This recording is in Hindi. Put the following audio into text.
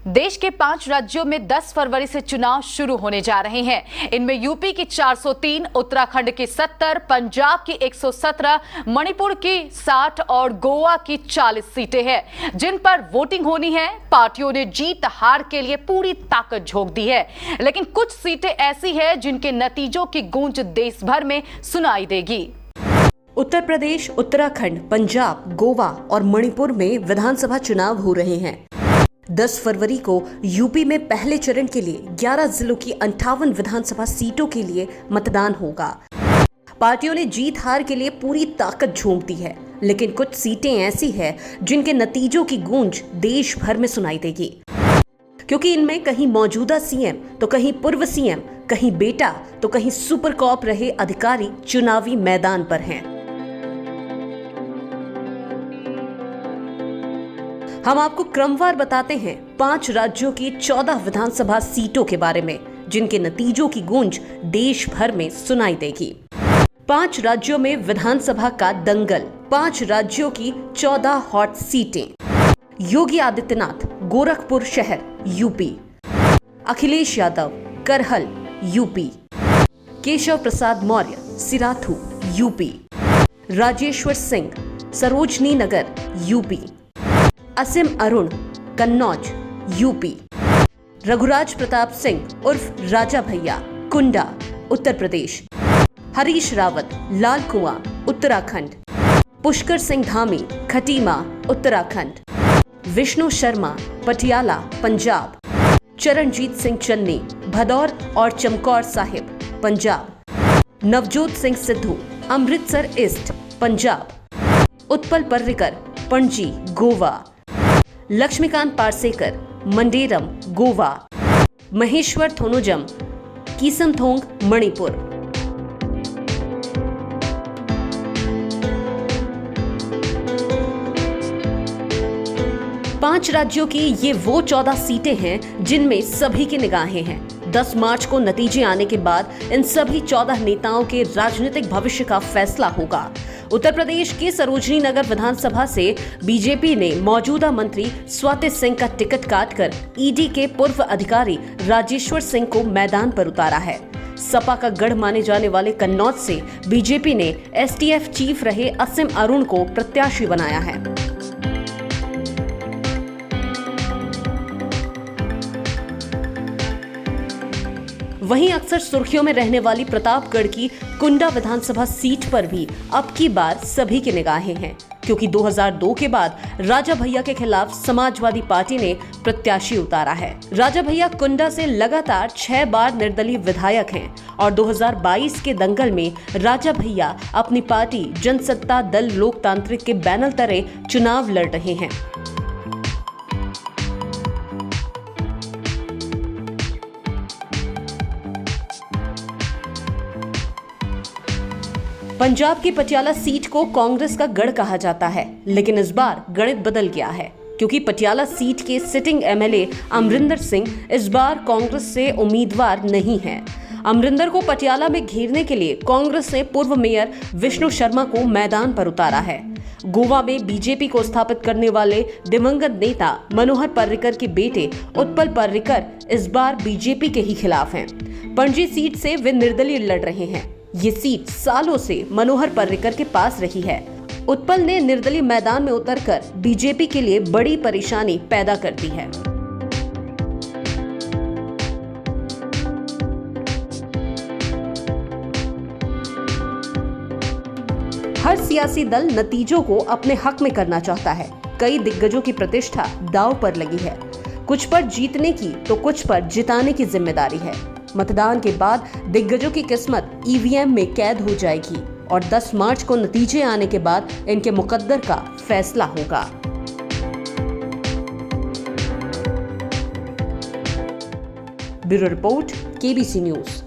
देश के 5 राज्यों में 10 फरवरी से चुनाव शुरू होने जा रहे हैं। इनमें यूपी की 403, उत्तराखंड की 70, पंजाब की 117, मणिपुर की 60 और गोवा की 40 सीटें हैं, जिन पर वोटिंग होनी है। पार्टियों ने जीत हार के लिए पूरी ताकत झोंक दी है, लेकिन कुछ सीटें ऐसी हैं जिनके नतीजों की गूंज देश भर में सुनाई देगी। उत्तर प्रदेश, उत्तराखंड, पंजाब, गोवा और मणिपुर में विधानसभा चुनाव हो रहे हैं। 10 फरवरी को यूपी में पहले चरण के लिए 11 जिलों की 58 विधानसभा सीटों के लिए मतदान होगा। पार्टियों ने जीत हार के लिए पूरी ताकत झोंक दी है, लेकिन कुछ सीटें ऐसी हैं जिनके नतीजों की गूंज देश भर में सुनाई देगी, क्योंकि इनमें कहीं मौजूदा सीएम तो कहीं पूर्व सीएम, कहीं बेटा तो कहीं सुपर कॉप रहे अधिकारी चुनावी मैदान पर हैं। हम आपको क्रमवार बताते हैं 5 राज्यों की 14 विधानसभा सीटों के बारे में, जिनके नतीजों की गूंज देश भर में सुनाई देगी। 5 राज्यों में विधानसभा का दंगल, 5 राज्यों की 14 हॉट सीटें। योगी आदित्यनाथ, गोरखपुर शहर, UP. Akhilesh Yadav, Karhal, UP. Keshav Prasad Maurya, Sirathu, UP. Rajeshwar Singh, Sarojini Nagar, UP. असीम अरुण, कन्नौज, यूपी। रघुराज प्रताप सिंह उर्फ राजा भैया, कुंडा, उत्तर प्रदेश। हरीश रावत, लाल कुआं, उत्तराखंड। पुष्कर सिंह धामी, खटीमा, उत्तराखंड। विष्णु शर्मा, पटियाला, पंजाब। चरणजीत सिंह चन्नी, भदौर और चमकौर साहिब, पंजाब। नवजोत सिंह सिद्धू, अमृतसर ईस्ट, पंजाब। उत्पल पर्रिकर, पणजी, गोवा। लक्ष्मीकांत पारसेकर, मंडेरम, गोवा। महेश्वर थोनुजम, कीसमथोंग, मणिपुर। पांच राज्यों की ये वो 14 सीटें हैं जिनमें सभी की निगाहें हैं। 10 मार्च को नतीजे आने के बाद इन सभी 14 नेताओं के राजनीतिक भविष्य का फैसला होगा। उत्तर प्रदेश के सरोजनी नगर विधानसभा से बीजेपी ने मौजूदा मंत्री स्वाति सिंह का टिकट काटकर ईडी के पूर्व अधिकारी राजेश्वर सिंह को मैदान पर उतारा है। सपा का गढ़ माने जाने वाले कन्नौज से बीजेपी ने एसटीएफ चीफ रहे असीम अरुण को प्रत्याशी बनाया है। वहीं अक्सर सुर्खियों में रहने वाली प्रतापगढ़ की कुंडा विधानसभा सीट पर भी अब की बार सभी की निगाहें हैं, क्योंकि 2002 के बाद राजा भैया के खिलाफ समाजवादी पार्टी ने प्रत्याशी उतारा है। राजा भैया कुंडा से लगातार 6 बार निर्दलीय विधायक हैं और 2022 के दंगल में राजा भैया अपनी पार्टी जनसत्ता दल लोकतांत्रिक के बैनर तले चुनाव लड़ रहे हैं। पंजाब की पटियाला सीट को कांग्रेस का गढ़ कहा जाता है, लेकिन इस बार गणित बदल गया है, क्योंकि पटियाला सीट के सिटिंग एमएलए अमरिंदर सिंह इस बार कांग्रेस से उम्मीदवार नहीं हैं। अमरिंदर को पटियाला में घेरने के लिए कांग्रेस ने पूर्व मेयर विष्णु शर्मा को मैदान पर उतारा है। गोवा में बीजेपी को स्थापित करने वाले दिवंगत नेता मनोहर पर्रिकर के बेटे उत्पल पर्रिकर इस बार बीजेपी के ही खिलाफ हैं। पणजी सीट से वे निर्दलीय लड़ रहे हैं। ये सीट सालों से मनोहर पर्रिकर के पास रही है। उत्पल ने निर्दलीय मैदान में उतरकर बीजेपी के लिए बड़ी परेशानी पैदा कर दी है। हर सियासी दल नतीजों को अपने हक में करना चाहता है। कई दिग्गजों की प्रतिष्ठा दांव पर लगी है। कुछ पर जीतने की तो कुछ पर जिताने की जिम्मेदारी है। मतदान के बाद दिग्गजों की किस्मत ईवीएम में कैद हो जाएगी और 10 मार्च को नतीजे आने के बाद इनके मुकद्दर का फैसला होगा। Bureau report, KBC news.